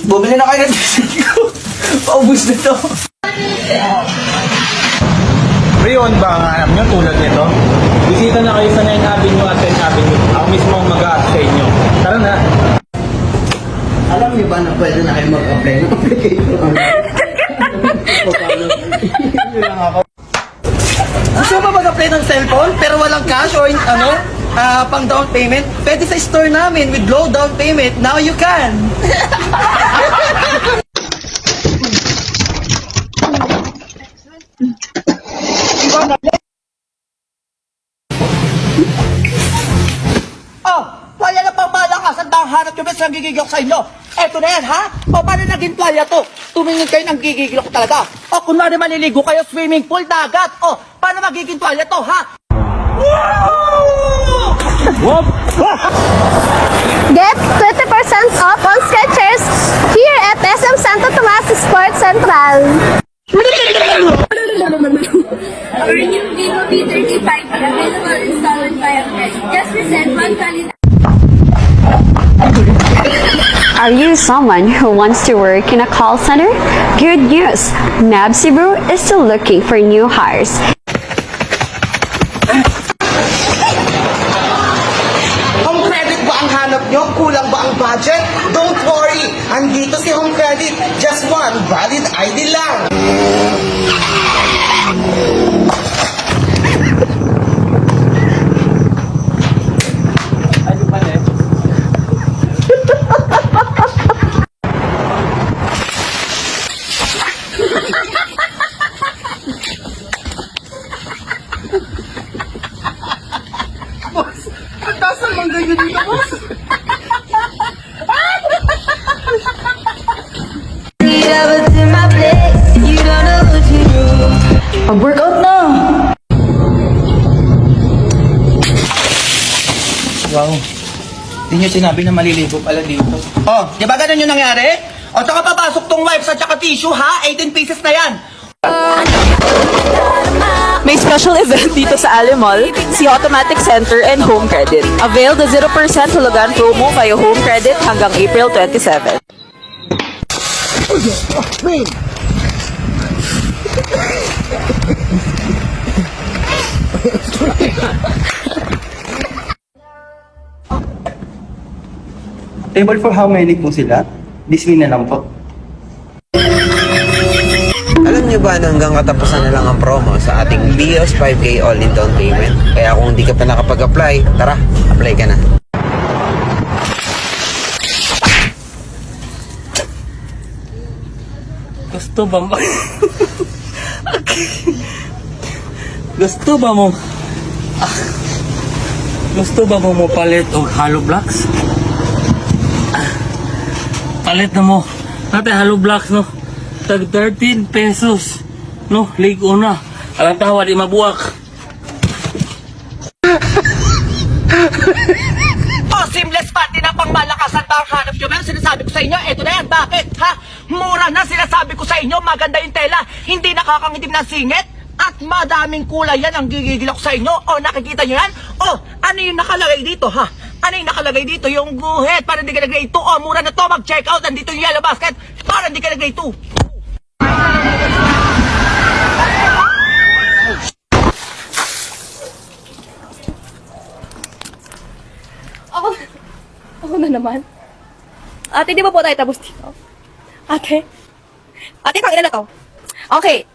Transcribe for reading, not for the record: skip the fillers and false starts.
Bumili na kayo ng ko. Paubos na to. Rion ba ang alam nyo tulad nito? Bisita na kayo sa 9 Avenue at 10 Avenue. Ako mismo ang mag-a-ask sa inyo. Tara na. Alam niyo ba na pwede na kayo mag-apply ng application? Gusto mo ba mag-apply ng cellphone pero walang cash or pang down payment? Pwede sa store namin with low down payment. Now you can! Oh, wala na pang malakas at hanap yung best ng gigigil sa inyo. Eto na yan, ha? O, paano naging playa to? Tumingin kayo ng gigigil ko talaga. O, kunwari maliligo kayo, swimming pool, dagat. O, paano magiging playa to, ha? Whoop! Get 20% off on Skechers here at SM Santo Tomas Sports Central. Our new Vivo V35 available installment via cash. Just resend one valid. Are you someone who wants to work in a call center? Good news! NAB Cebu is still looking for new hires. Home credit ba ang hanap nyo? Kulang ba ang budget? Don't worry! Andito si Home Credit. Just one valid ID lang. Pag-workout na! Wow. Hindi nyo sinabi na maliligo pala dito. Oh, di ba ganun yung nangyari? O, tsaka papasok tong wipes at tsaka tissue, ha? 18 pieces na yan. May special event dito sa Alimall, si Automatic Center and Home Credit. Avail the 0% hulugan promo via Home Credit hanggang April 27. Table for how many po sila? This na lang po. Alam niyo ba na hanggang katapusan na lang ang promo sa ating BIOS 5K all-in down payment? Kaya kung hindi ka pa nakapag-apply, tara, apply ka na. Gusto ba mo? Gusto ba mo? Gusto ba mo palit o hollow blocks? Palit na mo. Natin hollow blocks, no? Tag 13 pesos. No? Ligo na. Alam tawa, di mabuak. Oh, seamless panty na pang malakasan ba ang hanap nyo? Pero sinasabi ko sa inyo, eto na yan. Bakit, ha? Mura na sinasabi ko sa inyo, maganda yung tela. Hindi nakakangitim ng singit. At madaming kulay yan ang gigigil ako sa inyo. O, nakikita nyo yan? O, ano yung nakalagay dito, ha? Ano yung nakalagay dito? Yung guhit, para hindi ka nag-grade 2. O, mura na to, mag-check out. Nandito yung yellow basket, para hindi ka nag-grade 2. Ako na naman. Ate, di ba po tayo tapos dito? Ate? Ate, pang ilan na to? Okay.